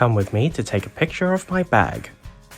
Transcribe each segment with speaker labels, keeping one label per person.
Speaker 1: Come with me to take a picture of my bag.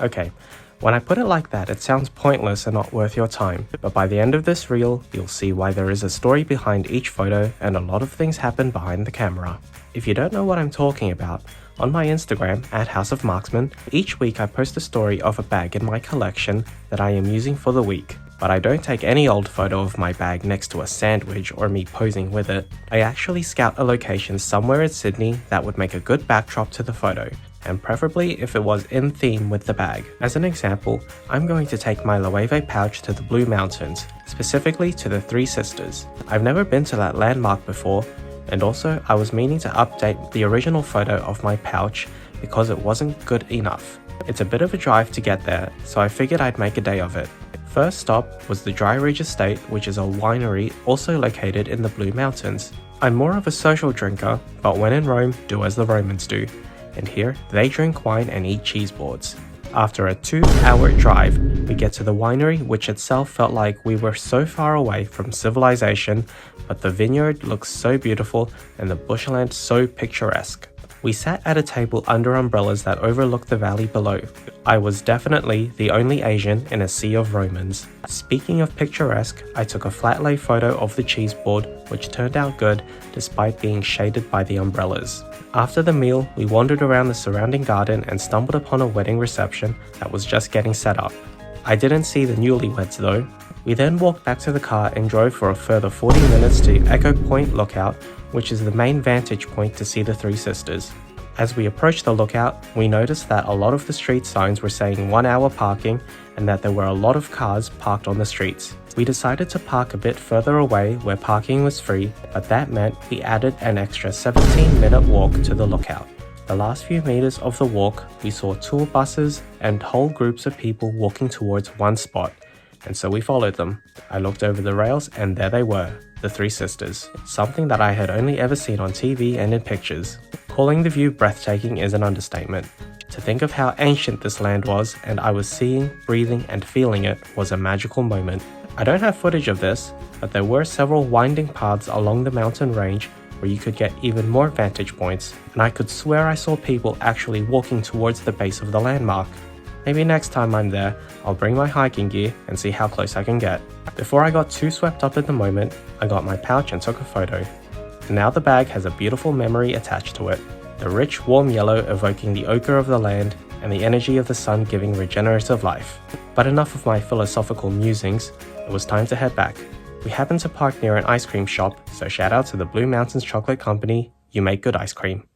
Speaker 1: Okay, when I put it like that, it sounds pointless and not worth your time, but by the end of this reel, you'll see why there is a story behind each photo and a lot of things happen behind the camera. If you don't know what I'm talking about, on my Instagram, @HouseOfMarksman, each week I post a story of a bag in my collection that I am using for the week. But I don't take any old photo of my bag next to a sandwich or me posing with it. I actually scout a location somewhere in Sydney that would make a good backdrop to the photo, and preferably if it was in theme with the bag. As an example, I'm going to take my Loewe pouch to the Blue Mountains, specifically to the Three Sisters. I've never been to that landmark before, and also I was meaning to update the original photo of my pouch because it wasn't good enough. It's a bit of a drive to get there, so I figured I'd make a day of it. First stop was the Dry Ridge Estate, which is a winery also located in the Blue Mountains. I'm more of a social drinker, but when in Rome, do as the Romans do. And here, they drink wine and eat cheese boards. After a 2-hour drive, we get to the winery, which itself felt like we were so far away from civilization, but the vineyard looks so beautiful and the bushland so picturesque. We sat at a table under umbrellas that overlooked the valley below. I was definitely the only Asian in a sea of Romans. Speaking of picturesque, I took a flat lay photo of the cheese board, which turned out good despite being shaded by the umbrellas. After the meal, we wandered around the surrounding garden and stumbled upon a wedding reception that was just getting set up. I didn't see the newlyweds though. We then walked back to the car and drove for a further 40 minutes to Echo Point Lookout, which is the main vantage point to see the Three Sisters. As we approached the lookout, we noticed that a lot of the street signs were saying 1 hour parking and that there were a lot of cars parked on the streets. We decided to park a bit further away where parking was free, but that meant we added an extra 17-minute walk to the lookout. The last few meters of the walk, we saw tour buses and whole groups of people walking towards one spot, and so we followed them. I looked over the rails and there they were, the Three Sisters, something that I had only ever seen on TV and in pictures. Calling the view breathtaking is an understatement. To think of how ancient this land was and I was seeing, breathing and feeling it was a magical moment. I don't have footage of this, but there were several winding paths along the mountain range where you could get even more vantage points, and I could swear I saw people actually walking towards the base of the landmark. Maybe next time I'm there, I'll bring my hiking gear and see how close I can get. Before I got too swept up in the moment, I got my pouch and took a photo. And now the bag has a beautiful memory attached to it. The rich, warm yellow evoking the ochre of the land and the energy of the sun giving regenerative life. But enough of my philosophical musings, it was time to head back. We happened to park near an ice cream shop, so shout out to the Blue Mountains Chocolate Company, you make good ice cream.